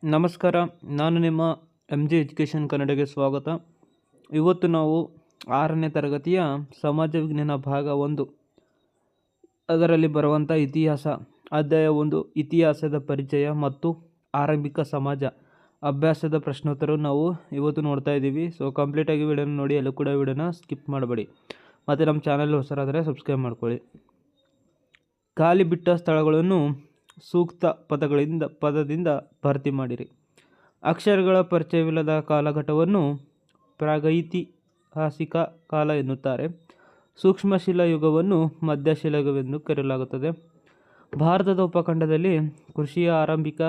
ನಮಸ್ಕಾರ. ನಾನು ನಿಮ್ಮ MG ಎಜುಕೇಷನ್ ಕನ್ನಡಗೆ ಸ್ವಾಗತ. ಇವತ್ತು ನಾವು 6ನೇ ತರಗತಿಯ ಸಮಾಜ ವಿಜ್ಞಾನ ಭಾಗ 1 ಅದರಲ್ಲಿ ಬರುವಂಥ ಇತಿಹಾಸ ಅಧ್ಯಾಯ 1 ಇತಿಹಾಸದ ಪರಿಚಯ ಮತ್ತು ಆರಂಭಿಕ ಸಮಾಜ ಅಭ್ಯಾಸದ ಪ್ರಶ್ನೋತ್ತರ ನಾವು ಇವತ್ತು ನೋಡ್ತಾ ಇದ್ದೀವಿ. ಸೊ ಕಂಪ್ಲೀಟಾಗಿ ವಿಡಿಯೋನ ನೋಡಿ, ಎಲ್ಲೂ ಕೂಡ ವಿಡಿಯೋನ ಸ್ಕಿಪ್ ಮಾಡಬೇಡಿ. ಮತ್ತು ನಮ್ಮ ಚಾನಲ್ ಹೊಸರಾದರೆ ಸಬ್ಸ್ಕ್ರೈಬ್ ಮಾಡ್ಕೊಳ್ಳಿ. ಖಾಲಿ ಬಿಟ್ಟ ಸ್ಥಳಗಳನ್ನು ಸೂಕ್ತ ಪದದಿಂದ ಭರ್ತಿ ಮಾಡಿರಿ. ಅಕ್ಷರಗಳ ಪರಿಚಯವಿಲ್ಲದ ಕಾಲಘಟ್ಟವನ್ನು ಪ್ರಾಗೈತಿಹಾಸಿಕ ಕಾಲ ಎನ್ನುತ್ತಾರೆ. ಸೂಕ್ಷ್ಮಶಿಲಾ ಯುಗವನ್ನು ಮಧ್ಯಶಿಲಾಯುಗವೆಂದು ಕರೆಯಲಾಗುತ್ತದೆ. ಭಾರತದ ಉಪಖಂಡದಲ್ಲಿ ಕೃಷಿಯ ಆರಂಭಿಕ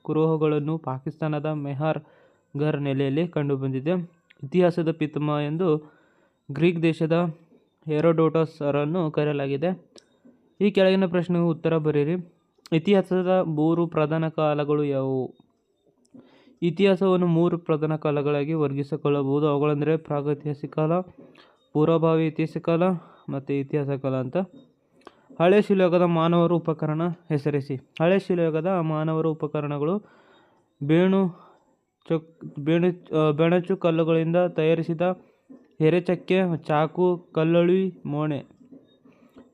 ಕುರುಹುಗಳನ್ನು ಪಾಕಿಸ್ತಾನದ ಮೆಹರ್ಗರ್ ನೆಲೆಯಲ್ಲಿ ಕಂಡುಬಂದಿದೆ. ಇತಿಹಾಸದ ಪಿತಾಮಹ ಎಂದು ಗ್ರೀಕ್ ದೇಶದ ಹೆರೋಡೋಟಸ್ ಅವರನ್ನು ಕರೆಯಲಾಗಿದೆ. ಈ ಕೆಳಗಿನ ಪ್ರಶ್ನೆಗೆ ಉತ್ತರ ಬರೆಯಿರಿ. ಇತಿಹಾಸದ 3 ಪ್ರಧಾನ ಕಾಲಗಳು ಯಾವುವು? ಇತಿಹಾಸವನ್ನು 3 ಪ್ರಧಾನ ಕಾಲಗಳಾಗಿ ವರ್ಗೀಕರಿಸಿಕೊಳ್ಳಬಹುದು. ಅವುಗಳೆಂದರೆ ಪ್ರಾಗೈತಿಹಾಸಿಕ ಕಾಲ, ಪೂರ್ವಭಾವಿ ಇತಿಹಾಸ ಕಾಲ ಮತ್ತು ಇತಿಹಾಸ ಕಾಲ ಅಂತ. ಹಳೆ ಶಿಲಾಯುಗದ ಮಾನವರು ಉಪಕರಣ ಹೆಸರಿಸಿ. ಹಳೆ ಶಿಲಾಯುಗದ ಮಾನವರು ಉಪಕರಣಗಳು ಬೆಣಚು ಕಲ್ಲುಗಳಿಂದ ತಯಾರಿಸಿದ ಎರೆಚಕ್ಕೆ, ಚಾಕು, ಕಲ್ಲುಳಿ, ಮೋಣೆ.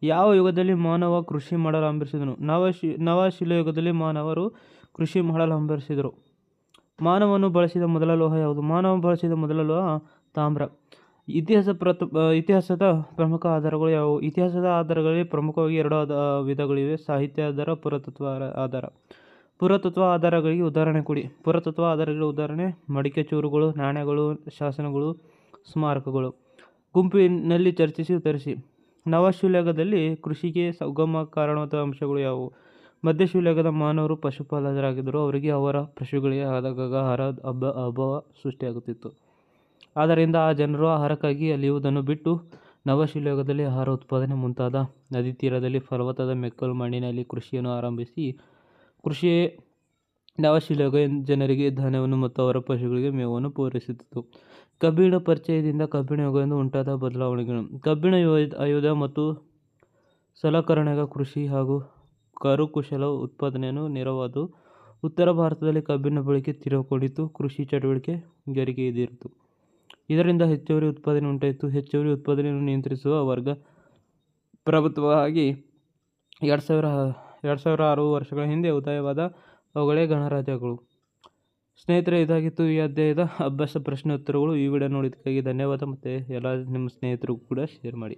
ಯಾವ ಯುಗದಲ್ಲಿ ಮಾನವ ಕೃಷಿ ಮಾಡಲು ಆರಂಭಿಸಿದನು? ನವ ಶಿಲಾಯುಗದಲ್ಲಿ ಮಾನವರು ಕೃಷಿ ಮಾಡಲು ಆರಂಭಿಸಿದರು. ಮಾನವನು ಬಳಸಿದ ಮೊದಲ ಲೋಹ ಯಾವುದು? ಮಾನವ ಬಳಸಿದ ಮೊದಲ ಲೋಹ ತಾಮ್ರ. ಇತಿಹಾಸದ ಪ್ರಮುಖ ಆಧಾರಗಳು ಯಾವುವು? ಇತಿಹಾಸದ ಆಧಾರಗಳಲ್ಲಿ ಪ್ರಮುಖವಾಗಿ 2 ವಿಧಗಳಿವೆ: ಸಾಹಿತ್ಯ ಆಧಾರ, ಪುರಾತತ್ವ ಆಧಾರ. ಪುರಾತತ್ವ ಆಧಾರಗಳಿಗೆ ಉದಾಹರಣೆ ಕೊಡಿ. ಪುರಾತತ್ವ ಆಧಾರಗಳ ಉದಾಹರಣೆ: ಮಡಿಕೆ ಚೂರುಗಳು, ನಾಣ್ಯಗಳು, ಶಾಸನಗಳು, ಸ್ಮಾರಕಗಳು. ಗುಂಪಿನಲ್ಲಿ ಚರ್ಚಿಸಿ ಉತ್ತರಿಸಿ. ನವಶಿಲಾಯುಗದಲ್ಲಿ ಕೃಷಿಗೆ ಸುಗಮ ಕಾರಣವಾದ ಅಂಶಗಳು ಯಾವುವು? ಮಧ್ಯಶಿಲಾಯುಗದ ಮಾನವರು ಪಶುಪಾಲಕರಾಗಿದ್ದರು. ಅವರಿಗೆ ಅವರ ಪಶುಗಳಿಗೆ ಆಗಾಗ ಆಹಾರದ ಅಭಾವ ಸೃಷ್ಟಿಯಾಗುತ್ತಿತ್ತು. ಆದ್ದರಿಂದ ಆ ಜನರು ಆಹಾರಕ್ಕಾಗಿ ಅಲೆಯುವುದನ್ನು ಬಿಟ್ಟು ನವಶಿಲಾಯುಗದಲ್ಲಿ ಆಹಾರ ಉತ್ಪಾದನೆ ಮುಂತಾದ ನದಿ ತೀರದಲ್ಲಿ ಫಲವತ್ತಾದ ಮೆಕ್ಕಲು ಮಣ್ಣಿನಲ್ಲಿ ಕೃಷಿಯನ್ನು ಆರಂಭಿಸಿ ಕೃಷಿಯೇ ನವಶಿಲಾಯುಗ ಜನರಿಗೆ ಧಾನ್ಯವನ್ನು ಮತ್ತು ಅವರ ಪಶುಗಳಿಗೆ ಮೇವನ್ನು ಪೂರೈಸುತ್ತಿತ್ತು. ಕಬ್ಬಿಣ ಪರಿಚಯದಿಂದ ಕಬ್ಬಿಣ ಯುಗದಿಂದ ಉಂಟಾದ ಬದಲಾವಣೆಗಳು. ಕಬ್ಬಿಣ ಆಯುಧ ಮತ್ತು ಸಲಕರಣೆಗಳ ಕೃಷಿ ಹಾಗೂ ಕರಕುಶಲ ಉತ್ಪಾದನೆಯನ್ನು ನೆರವಾದವು. ಉತ್ತರ ಭಾರತದಲ್ಲಿ ಕಬ್ಬಿನ ಬಳಕೆ ತೀವ್ರಗೊಂಡಿತು. ಕೃಷಿ ಚಟುವಟಿಕೆ ಗರಿಗೆದರಿತು. ಇದರಿಂದ ಹೆಚ್ಚುವರಿ ಉತ್ಪಾದನೆ ಉಂಟಾಯಿತು. ಹೆಚ್ಚುವರಿ ಉತ್ಪಾದನೆಯನ್ನು ನಿಯಂತ್ರಿಸುವ ವರ್ಗ ಪ್ರಭುತ್ವವಾಗಿ 2600 ವರ್ಷಗಳ ಹಿಂದೆ ಉದಯವಾದ ಅವುಗಳೇ ಗಣರಾಜ್ಯಗಳು. ಸ್ನೇಹಿತರೆ, ಇದಾಗಿತ್ತು ಈ ಅಧ್ಯಾಯದ ಅಭ್ಯಾಸ ಪ್ರಶ್ನೆ ಉತ್ತರಗಳು. ಈ ವಿಡಿಯೋ ನೋಡಿದ್ದಕ್ಕಾಗಿ ಧನ್ಯವಾದ. ಮತ್ತು ಎಲ್ಲ ನಿಮ್ಮ ಸ್ನೇಹಿತರಿಗೂ ಕೂಡ ಶೇರ್ ಮಾಡಿ.